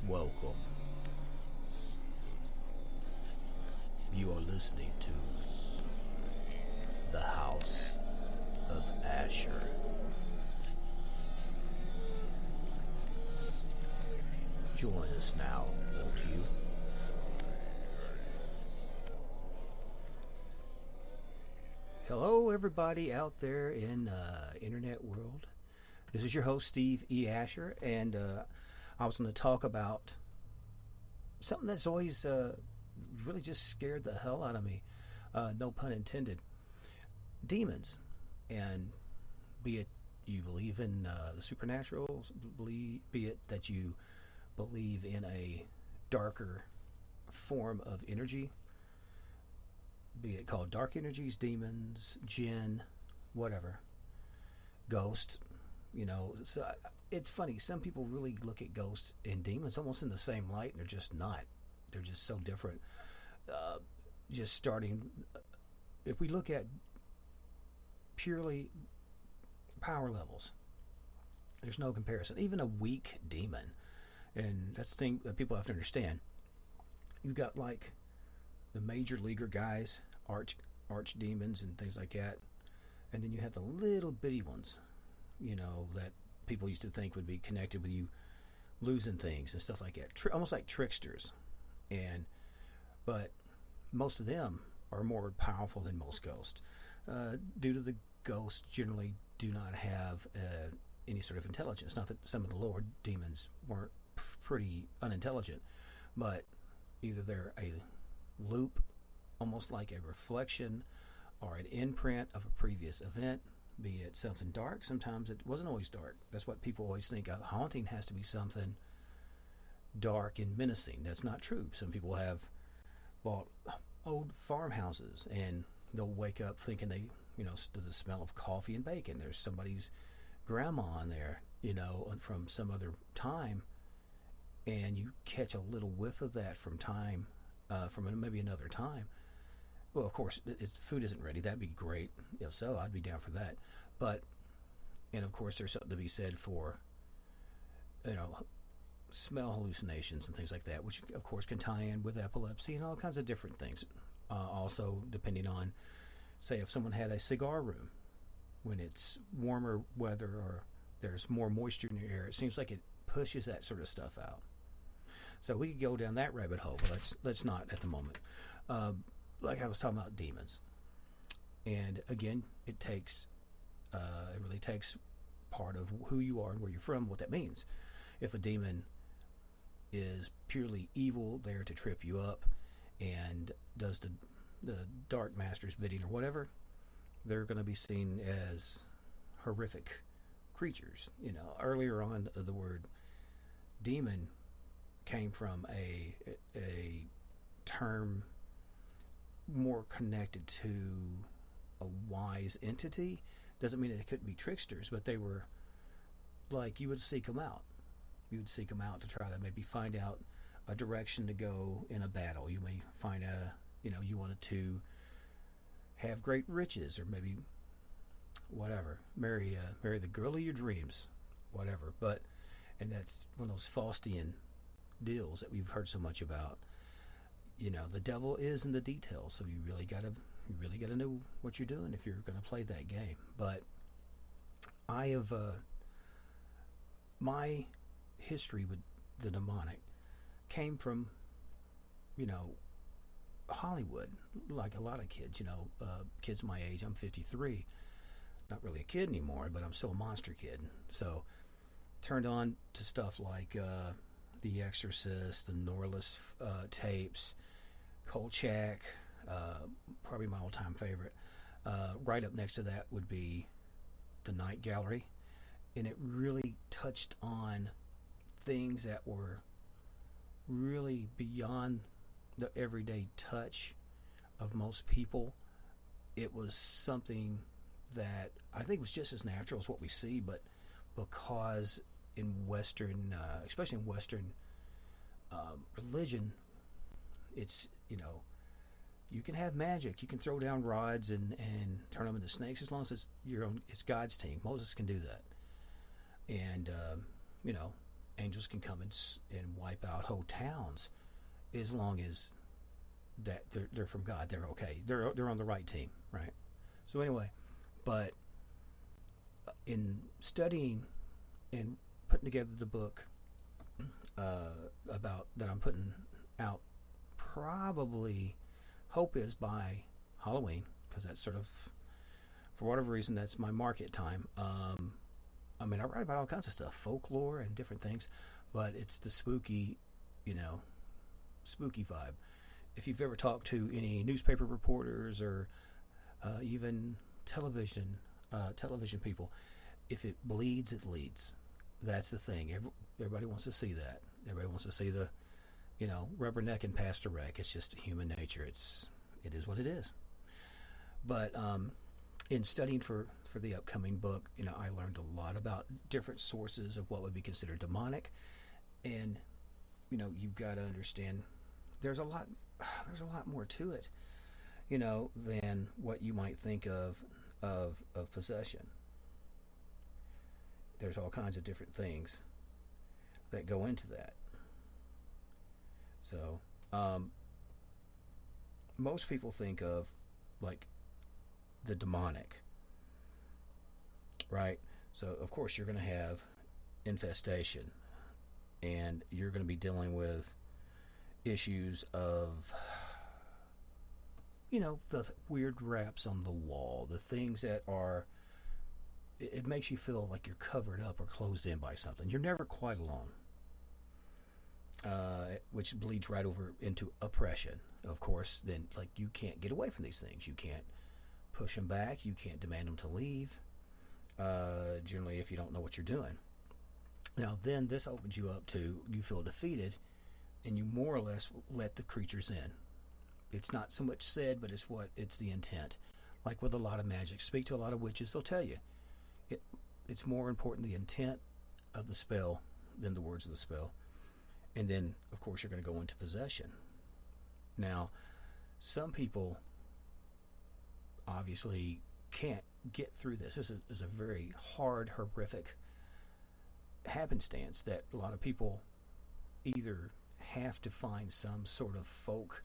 Welcome. You are listening to the House of Asher. Join us now, won't you? Hello, everybody out there in internet world. This is your host, Steve E. Asher, and I was going to talk about something that's always really just scared the hell out of me. No pun intended. Demons, and be it you believe in the supernatural, be it that you believe in a darker form of energy, be it called dark energies, demons, jinn, whatever, ghosts. So it's funny. Some people really look at ghosts and demons almost in the same light, and they're just not. They're just so different. Just starting, if we look at purely power levels, there's no comparison. Even a weak demon, and that's the thing that people have to understand. You've got like the major leaguer guys, arch demons and things like that, and then you have the little bitty ones, that people used to think would be connected with you losing things and stuff like that, almost like tricksters. But most of them are more powerful than most ghosts, due to the ghosts generally do not have any sort of intelligence. Not that some of the lower demons weren't pretty unintelligent, but either they're a loop, almost like a reflection or an imprint of a previous event, be it something dark. Sometimes it wasn't always dark. That's what people always think. A haunting has to be something dark and menacing. That's not true. Some people have bought old farmhouses and they'll wake up thinking the smell of coffee and bacon. There's somebody's grandma in there, from some other time, and you catch a little whiff of that from maybe another time. Well, of course, if the food isn't ready, that'd be great. If so, I'd be down for that. And of course, there's something to be said for, smell hallucinations and things like that, which of course can tie in with epilepsy and all kinds of different things. Also, depending on, say, if someone had a cigar room, when it's warmer weather or there's more moisture in the air, it seems like it pushes that sort of stuff out. So we could go down that rabbit hole, but let's not at the moment. Like I was talking about demons, and again, it really takes part of who you are and where you're from, what that means. If a demon is purely evil, there to trip you up, and does the dark master's bidding or whatever, they're going to be seen as horrific creatures. Earlier on, the word demon came from a term more connected to a wise entity. Doesn't mean that they couldn't be tricksters, but they were like, you would seek them out. You would seek them out to try to maybe find out a direction to go in a battle. You may find you wanted to have great riches, or maybe whatever, marry the girl of your dreams, whatever. And that's one of those Faustian deals that we've heard so much about. The devil is in the details, so you really gotta know what you're doing if you're gonna play that game. But I have my history with the demonic came from Hollywood, like a lot of kids. Kids my age. I'm 53, not really a kid anymore, but I'm still a monster kid. So turned on to stuff like The Exorcist, the Norliss tapes, Kolchak, probably my all-time favorite. Right up next to that would be The Night Gallery, and it really touched on things that were really beyond the everyday touch of most people. It was something that I think was just as natural as what we see, but because in Western, especially in Western religion, it's, you can have magic. You can throw down rods and turn them into snakes as long as it's God's team. Moses can do that. And, angels can come and wipe out whole towns as long as that they're from God. They're okay. They're on the right team, right? So anyway, but in studying and putting together the book about that I'm putting out, probably hope is by Halloween, because that's sort of, for whatever reason, that's my market time. I mean, I write about all kinds of stuff, folklore and different things, but it's the spooky, spooky vibe. If you've ever talked to any newspaper reporters or even television people, if it bleeds, it leads. That's the thing. Everybody wants to see that. Everybody wants to see the, rubbernecking past a wreck. It's just human nature. It is what it is. But in studying for the upcoming book, I learned a lot about different sources of what would be considered demonic, and you've got to understand there's a lot more to it, than what you might think of possession. There's all kinds of different things that go into that. So, most people think of like the demonic, right? So, of course, you're going to have infestation, and you're going to be dealing with issues of, the weird raps on the wall, the things that are, it makes you feel like you're covered up or closed in by something. You're never quite alone, which bleeds right over into oppression. Of course, then, like, you can't get away from these things. You can't push them back. You can't demand them to leave, generally, if you don't know what you're doing. Now, then this opens you up to, you feel defeated, and you more or less let the creatures in. It's not so much said, but it's the intent. Like with a lot of magic, speak to a lot of witches, they'll tell you. It's more important the intent of the spell than the words of the spell. And then, of course, you're going to go into possession. Now, some people obviously can't get through this. This is a very hard, horrific happenstance that a lot of people either have to find some sort of folk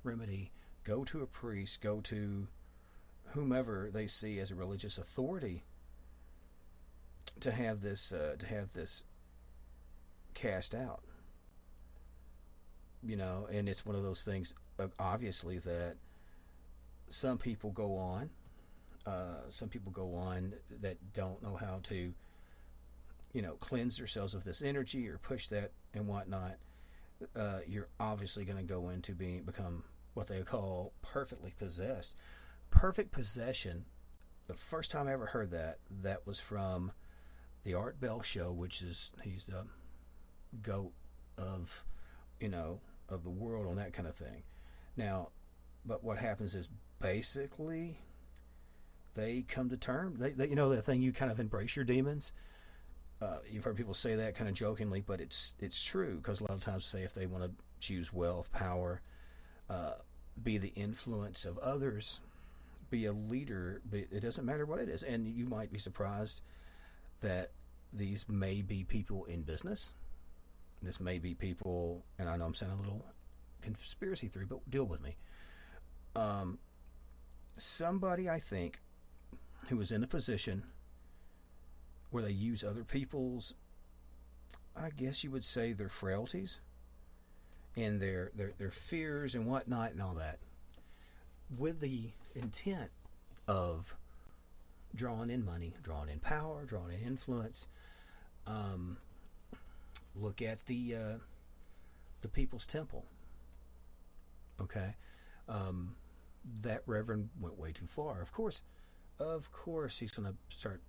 remedy, go to a priest, go to whomever they see as a religious authority to have this cast out. And it's one of those things, obviously, that some people go on that don't know how to cleanse themselves of this energy or push that and whatnot. You're obviously going to go into become what they call perfectly possessed. Perfect possession, the first time I ever heard that was from the Art Bell show, he's the goat of the world on that kind of thing. Now, but what happens is basically they come to terms. They that thing, you kind of embrace your demons. You've heard people say that kind of jokingly, but it's true, because a lot of times say if they want to choose wealth, power, be the influence of others, be a leader, it doesn't matter what it is. And you might be surprised that these may be people in business. This may be people, and I know I'm saying a little conspiracy theory, but deal with me. Somebody, I think, who is in a position where they use other people's, I guess you would say, their frailties and their fears and whatnot and all that, with the intent of drawing in money, drawing in power, drawing in influence. Look at the People's Temple. Okay, that reverend went way too far. Of course, he's going to start,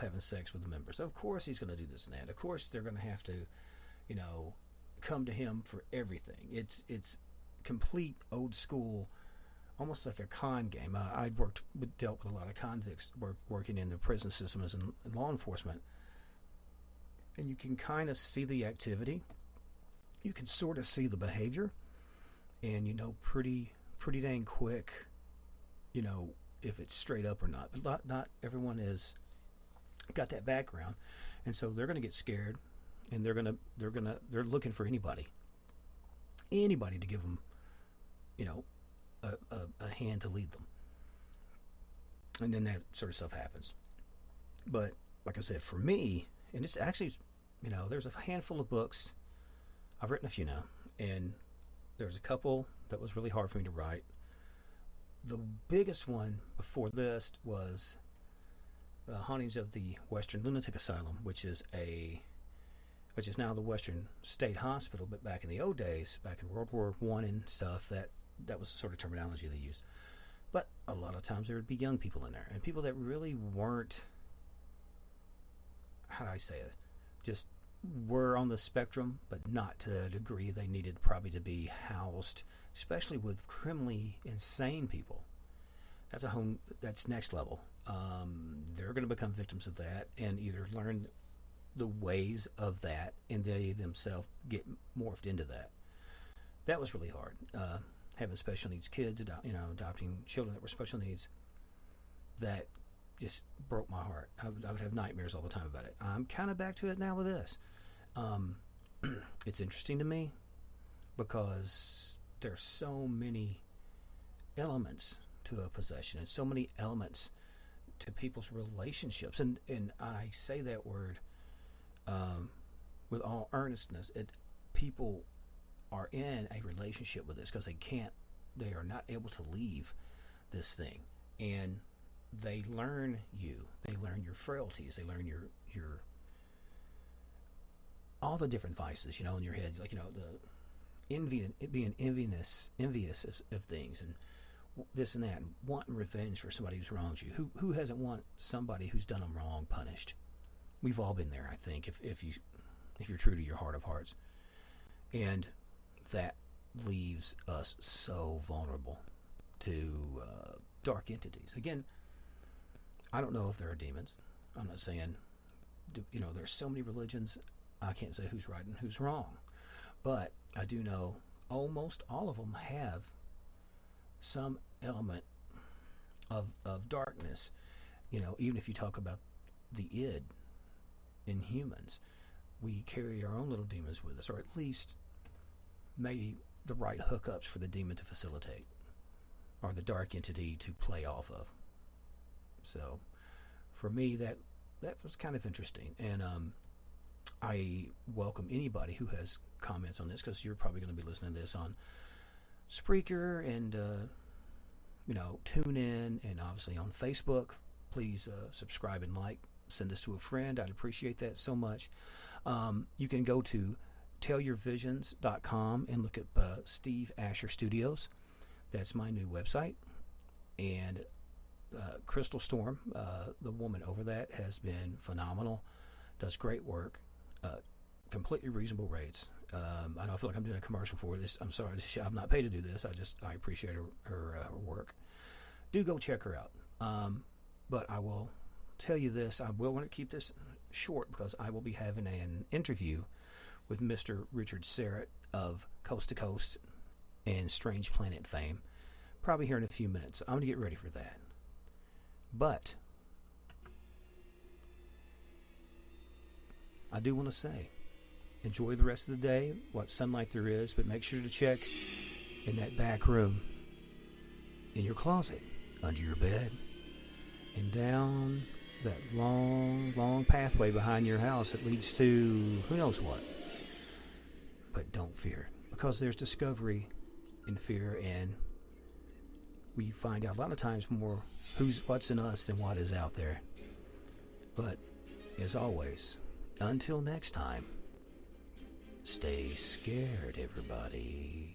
having sex with the members. Of course, he's going to do this and that. Of course, they're going to have to, come to him for everything. It's complete old school, almost like a con game. I'd dealt with a lot of convicts working in the prison system as in law enforcement, and you can kind of see the activity. You can sort of see the behavior, and pretty dang quick, if it's straight up or not. But not everyone is got that background, and so they're going to get scared. and they're looking for anybody to give them, you know, a hand to lead them, and then that sort of stuff happens. But like I said, for me, and it's actually, you know, there's a handful of books. I've written a few now, and there's a couple that was really hard for me to write. The biggest one before this was The Hauntings of the Western Lunatic Asylum, which is now the Western State Hospital, but back in the old days, back in World War I and stuff, that was the sort of terminology they used. But a lot of times there would be young people in there, and people that really weren't, how do I say it, just were on the spectrum, but not to the degree they needed probably to be housed, especially with criminally insane people. That's next level. They're going to become victims of that and either learn the ways of that, and they themselves get morphed into that. That was really hard. Having special needs kids, adopting children that were special needs, that just broke my heart. I would have nightmares all the time about it. I'm kind of back to it now with this. It's interesting to me because there's so many elements to a possession and so many elements to people's relationships. And I say that word with all earnestness. People are in a relationship with this because they are not able to leave this thing. And they learn they learn your frailties, they learn your all the different vices, in your head, like, the being envious of things, and this and that, and wanting revenge for somebody who's wronged you. Who hasn't want somebody who's done them wrong punished? We've all been there, I think, if you're true to your heart of hearts. And that leaves us so vulnerable to dark entities. Again, I don't know if there are demons. I'm not saying, there's so many religions, I can't say who's right and who's wrong. But I do know almost all of them have some element of darkness. Even if you talk about the id in humans, we carry our own little demons with us, or at least maybe the right hookups for the demon to facilitate, or the dark entity to play off of. So for me, that was kind of interesting. And I welcome anybody who has comments on this, because you're probably going to be listening to this on Spreaker and tune in, and obviously on Facebook. Please subscribe and like. Send this to a friend. I'd appreciate that so much. You can go to tellyourvisions.com and look at Steve Asher Studios. That's my new website. And Crystal Storm, the woman over that, has been phenomenal. Does great work. Completely reasonable rates. I don't feel like I'm doing a commercial for this. I'm sorry, I'm not paid to do this. I appreciate her work. Do go check her out. But I will tell you this. I will want to keep this short because I will be having an interview with Mr. Richard Serrett of Coast to Coast and Strange Planet fame, probably here in a few minutes. I'm going to get ready for that. But I do want to say, enjoy the rest of the day, what sunlight there is, but make sure to check in that back room, in your closet, under your bed, and down that long, long pathway behind your house that leads to who knows what. But don't fear, because there's discovery in fear, and we find out a lot of times more what's in us than what is out there. But as always, until next time, stay scared, everybody.